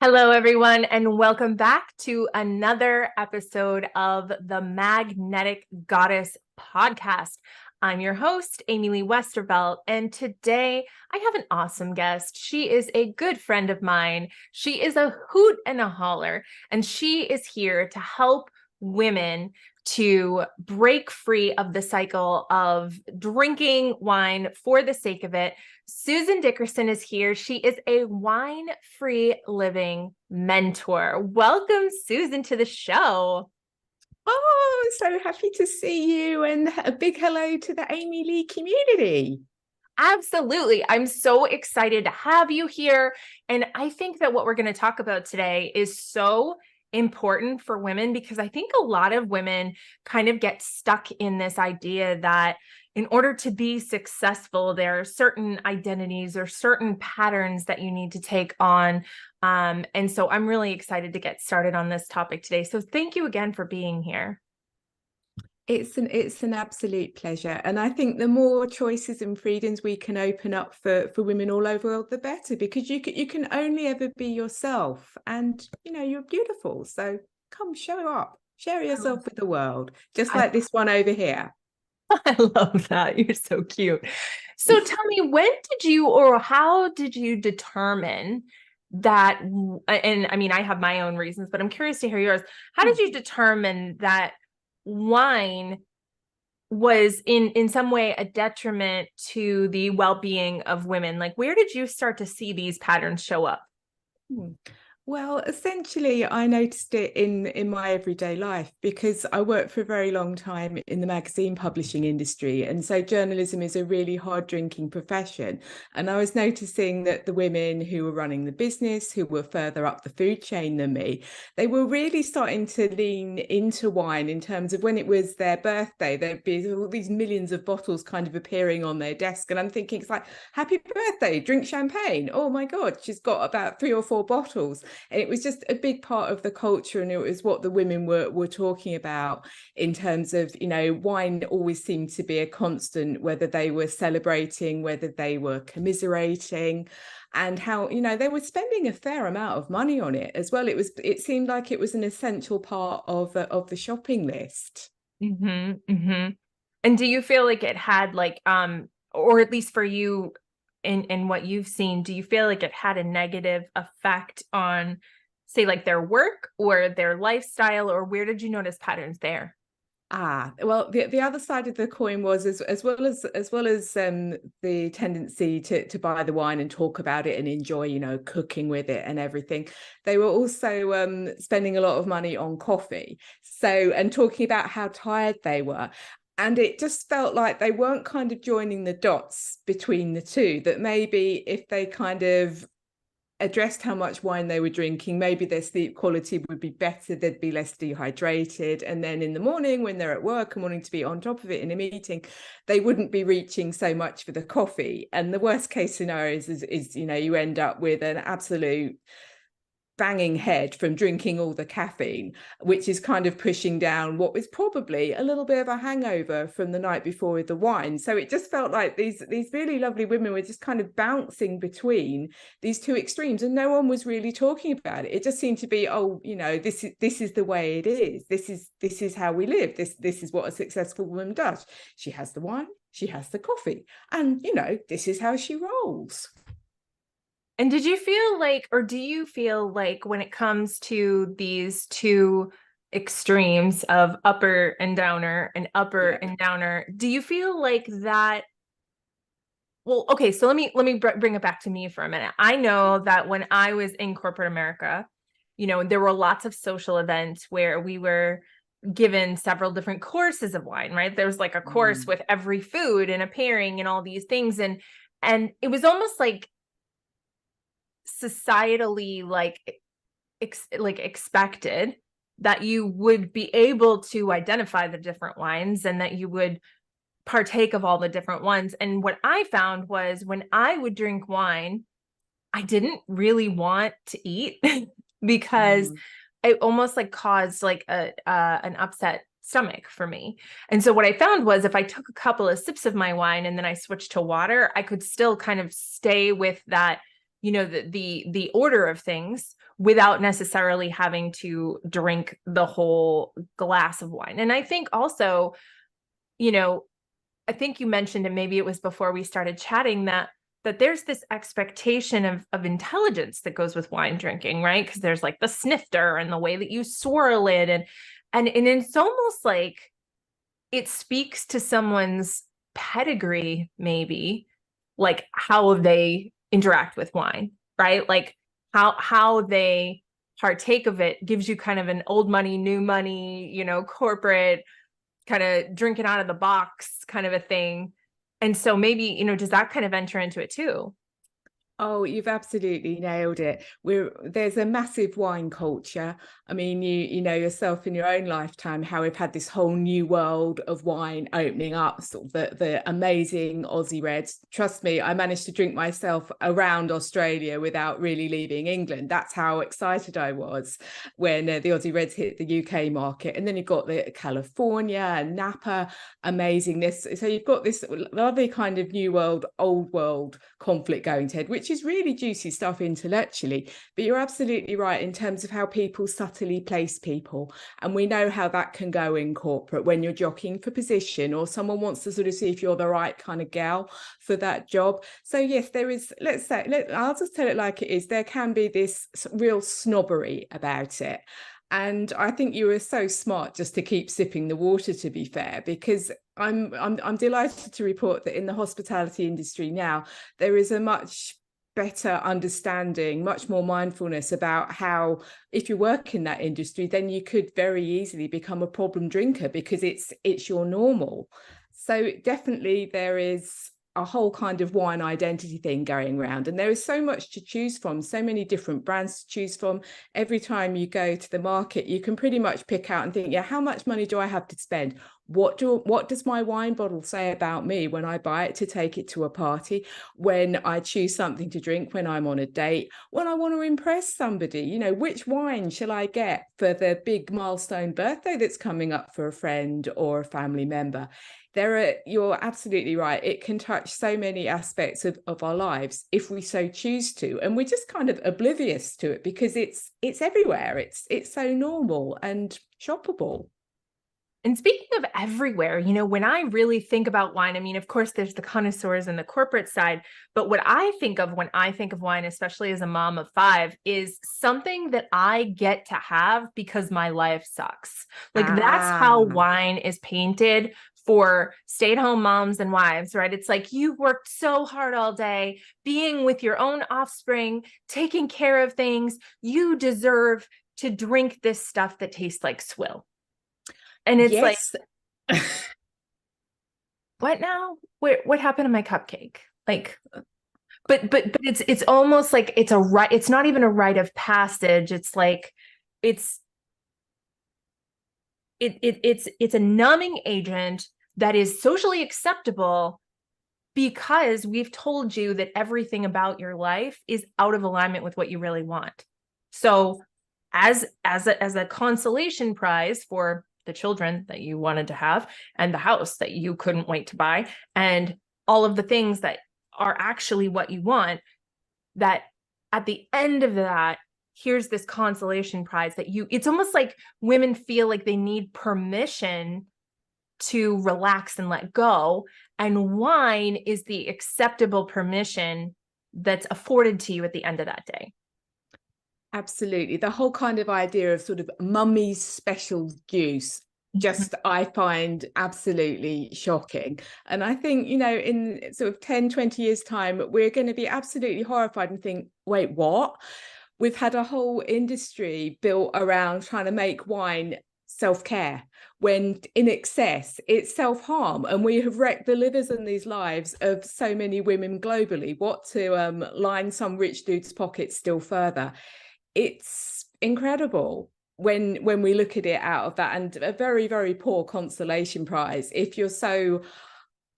Hello, everyone, and welcome back to another episode of the Magnetic Goddess podcast. I'm your host, Amy Lee Westervelt, and today I have an awesome guest. She is a good friend of mine. She is a hoot and a holler, and she is here to help women to break free of the cycle of drinking wine for the sake of it. Susan Dickerson is here. She is a wine-free living mentor. Welcome, Susan, to the show. Oh, so happy to see you, and a big hello to the Amy Lee community. Absolutely. I'm so excited to have you here. And I think that what we're going to talk about today is so important for women because I think a lot of women kind of get stuck in this idea that in order to be successful, there are certain identities or certain patterns that you need to take on. And so I'm really excited to get started on this topic today. So thank you again for being here. It's an absolute pleasure, and I think the more choices and freedoms we can open up for women all over the world, the better. Because you can only ever be yourself, and you're beautiful. So come, show up, share yourself with the world, just like this one over here. I love that. You're so cute. So tell me, when did you or how did you determine that? And I mean, I have my own reasons, but I'm curious to hear yours. How did you determine that wine was in some way a detriment to the well-being of women? Like, where did you start to see these patterns show up? Well, essentially, I noticed it in my everyday life because I worked for a very long time in the magazine publishing industry. And so journalism is a really hard drinking profession. And I was noticing that the women who were running the business, who were further up the food chain than me, they were really starting to lean into wine in terms of when it was their birthday, there'd be all these millions of bottles kind of appearing on their desk. And I'm thinking, it's like, happy birthday, drink champagne. Oh my God, she's got about 3 or 4 bottles. And it was just a big part of the culture, and it was what the women were talking about in terms of, wine always seemed to be a constant, whether they were celebrating, whether they were commiserating, and how, they were spending a fair amount of money on it as well. It seemed like it was an essential part of the shopping list. Mm-hmm, mm-hmm. And do you feel like it had or at least for you, in what you've seen, do you feel like it had a negative effect on, say, like their work or their lifestyle, or where did you notice patterns there? Well, the other side of the coin was as well as the tendency to buy the wine and talk about it and enjoy, cooking with it and everything. They were also spending a lot of money on coffee. So, and talking about how tired they were. And it just felt like they weren't kind of joining the dots between the two, that maybe if they kind of addressed how much wine they were drinking, maybe their sleep quality would be better, they'd be less dehydrated. And then in the morning, when they're at work and wanting to be on top of it in a meeting, they wouldn't be reaching so much for the coffee. And the worst case scenario is you end up with an absolute banging head from drinking all the caffeine, which is kind of pushing down what was probably a little bit of a hangover from the night before with the wine. So it just felt like these really lovely women were just kind of bouncing between these two extremes, and no one was really talking about it. It just seemed to be, this is the way it is. This is how we live. This is what a successful woman does. She has the wine, she has the coffee, and this is how she rolls. And did you feel like, or do you feel like, when it comes to these two extremes of upper and downer and upper and downer, do you feel like that? Well, okay, so let me bring it back to me for a minute. I know that when I was in corporate America, there were lots of social events where we were given several different courses of wine, right? There was like a course with every food and a pairing and all these things. And it was almost like societally expected that you would be able to identify the different wines and that you would partake of all the different ones. And what I found was, when I would drink wine, I didn't really want to eat because it almost caused an upset stomach for me. And so what I found was, if I took a couple of sips of my wine and then I switched to water, I could still kind of stay with that the order of things without necessarily having to drink the whole glass of wine. And I think also, I think you mentioned, and maybe it was before we started chatting, that there's this expectation of intelligence that goes with wine drinking, right? Because there's like the snifter and the way that you swirl it, and it's almost like it speaks to someone's pedigree, maybe, like how they interact with wine, right? Like how they partake of it gives you kind of an old money, new money, corporate kind of drinking out of the box kind of a thing. And so maybe, does that kind of enter into it too? Oh, you've absolutely nailed it. There's a massive wine culture. I mean, you know yourself in your own lifetime how we've had this whole new world of wine opening up, sort of the amazing Aussie Reds. Trust me, I managed to drink myself around Australia without really leaving England. That's how excited I was when the Aussie Reds hit the UK market. And then you've got the California and Napa amazingness. So you've got this lovely kind of new world, old world conflict going to head, which is really juicy stuff intellectually. But you're absolutely right in terms of how people subtly place people, and we know how that can go in corporate when you're jockeying for position or someone wants to sort of see if you're the right kind of gal for that job. So yes, there is, I'll just tell it like it is, there can be this real snobbery about it. And I think you were so smart just to keep sipping the water, to be fair, because I'm delighted to report that in the hospitality industry now, there is a much better understanding, much more mindfulness about how, if you work in that industry, then you could very easily become a problem drinker because it's your normal. So definitely there is a whole kind of wine identity thing going around, and there is so much to choose from, so many different brands to choose from. Every time you go to the market, you can pretty much pick out and think, yeah, how much money do I have to spend? What does my wine bottle say about me when I buy it to take it to a party, when I choose something to drink, when I'm on a date, when I want to impress somebody? Which wine shall I get for the big milestone birthday that's coming up for a friend or a family member? You're absolutely right. It can touch so many aspects of our lives if we so choose to, and we're just kind of oblivious to it because it's everywhere. It's so normal and shoppable. And speaking of everywhere, when I really think about wine, I mean, of course, there's the connoisseurs and the corporate side, but what I think of when I think of wine, especially as a mom of 5, is something that I get to have because my life sucks. Like that's how wine is painted for stay-at-home moms and wives, right? It's like you've worked so hard all day, being with your own offspring, taking care of things. You deserve to drink this stuff that tastes like swill. And it's yes. like, what now? What happened to my cupcake? Like, but it's almost like it's a right. It's not even a rite of passage. It's like, it's a numbing agent that is socially acceptable because we've told you that everything about your life is out of alignment with what you really want. So as a consolation prize for the children that you wanted to have and the house that you couldn't wait to buy and all of the things that are actually what you want, that at the end of that, here's this consolation prize that it's almost like women feel like they need permission to relax and let go. And wine is the acceptable permission that's afforded to you at the end of that day. Absolutely. The whole kind of idea of sort of mummy's special juice, just I find absolutely shocking. And I think, in sort of 10, 20 years time, we're going to be absolutely horrified and think, wait, what? We've had a whole industry built around trying to make wine self-care, when in excess it's self-harm, and we have wrecked the livers and these lives of so many women globally. What to line some rich dude's pockets still further? It's incredible when we look at it out of that, and a very, very poor consolation prize if you're so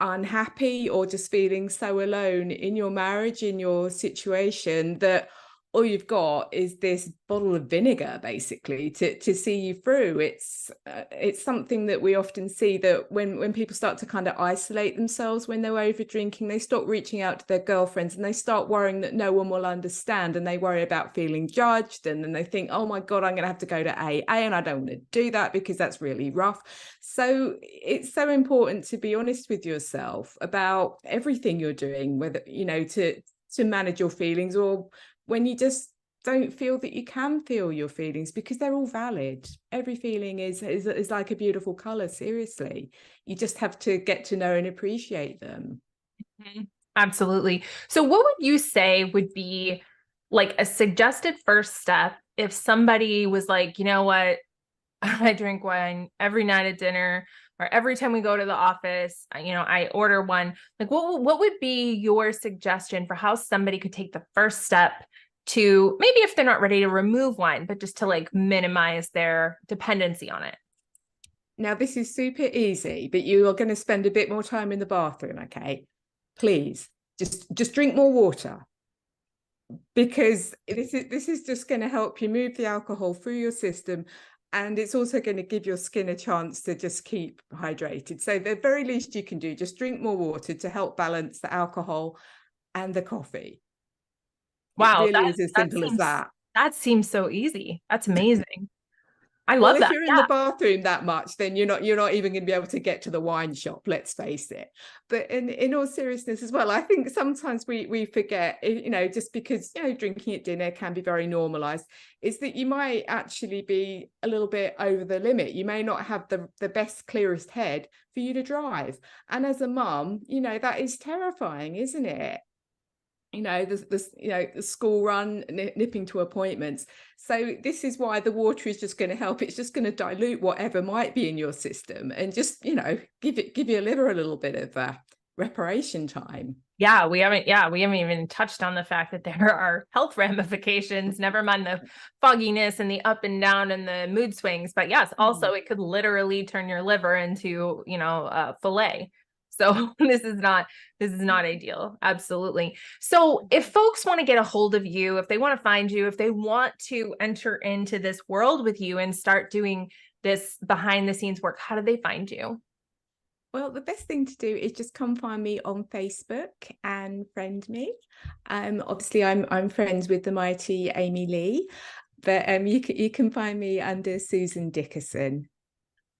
unhappy or just feeling so alone in your marriage, in your situation, that all you've got is this bottle of vinegar basically to see you through. It's something that we often see, that when people start to kind of isolate themselves when they're over drinking, they stop reaching out to their girlfriends and they start worrying that no one will understand, and they worry about feeling judged, and then they think, oh my God, I'm going to have to go to AA and I don't want to do that because that's really rough. So it's so important to be honest with yourself about everything you're doing, whether, to manage your feelings, or when you just don't feel that you can feel your feelings, because they're all valid. Every feeling is like a beautiful color. Seriously, you just have to get to know and appreciate them. Absolutely. So what would you say would be like a suggested first step if somebody was like, you know what, I drink wine every night at dinner, or every time we go to the office, I order one. Like, what would be your suggestion for how somebody could take the first step to, maybe if they're not ready to remove wine, but just to like minimize their dependency on it? Now, this is super easy, but you are going to spend a bit more time in the bathroom. Okay, please just drink more water, because this is just going to help you move the alcohol through your system. And it's also going to give your skin a chance to just keep hydrated. So the very least you can do, just drink more water to help balance the alcohol and the coffee. Wow, It really is as simple as that. That seems so easy. That's amazing. I Well, love if that. you're in the bathroom that much, then you're not even going to be able to get to the wine shop, let's face it. But in all seriousness as well, I think sometimes we forget, just because drinking at dinner can be very normalized, is that you might actually be a little bit over the limit. You may not have the best, clearest head for you to drive. And as a mum, that is terrifying, isn't it? The school run, nipping to appointments. So this is why the water is just going to help. It's just going to dilute whatever might be in your system, and just give your liver a little bit of reparation time. We haven't even touched on the fact that there are health ramifications, never mind the fogginess and the up and down and the mood swings. But yes, also it could literally turn your liver into, fillet. So this is not ideal. Absolutely. So if folks want to get a hold of you, if they want to find you, if they want to enter into this world with you and start doing this behind the scenes work, how do they find you? Well, the best thing to do is just come find me on Facebook and friend me. Obviously, I'm friends with the mighty Amy Lee, but you can find me under Susan Dickerson.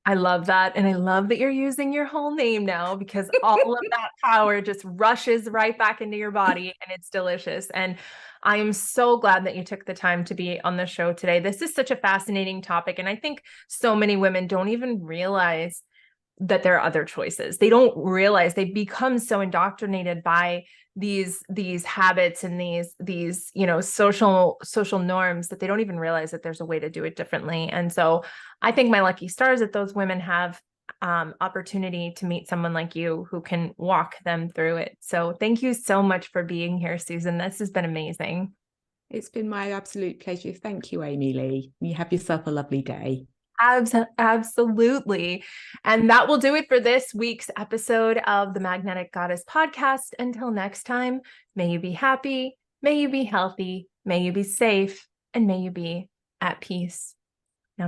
I love that. And I love that you're using your whole name now, because all of that power just rushes right back into your body, and it's delicious. And I am so glad that you took the time to be on the show today. This is such a fascinating topic. And I think so many women don't even realize that there are other choices. They don't realize, they become so indoctrinated by these habits and these social norms, that they don't even realize that there's a way to do it differently. And so I think my lucky stars that those women have opportunity to meet someone like you who can walk them through it. So thank you so much for being here, Susan. This has been amazing. It's been my absolute pleasure. Thank you, Amy Lee. You have yourself a lovely day. Absolutely. And that will do it for this week's episode of the Magnetic Goddess podcast. Until next time, may you be happy, may you be healthy, may you be safe, and may you be at peace.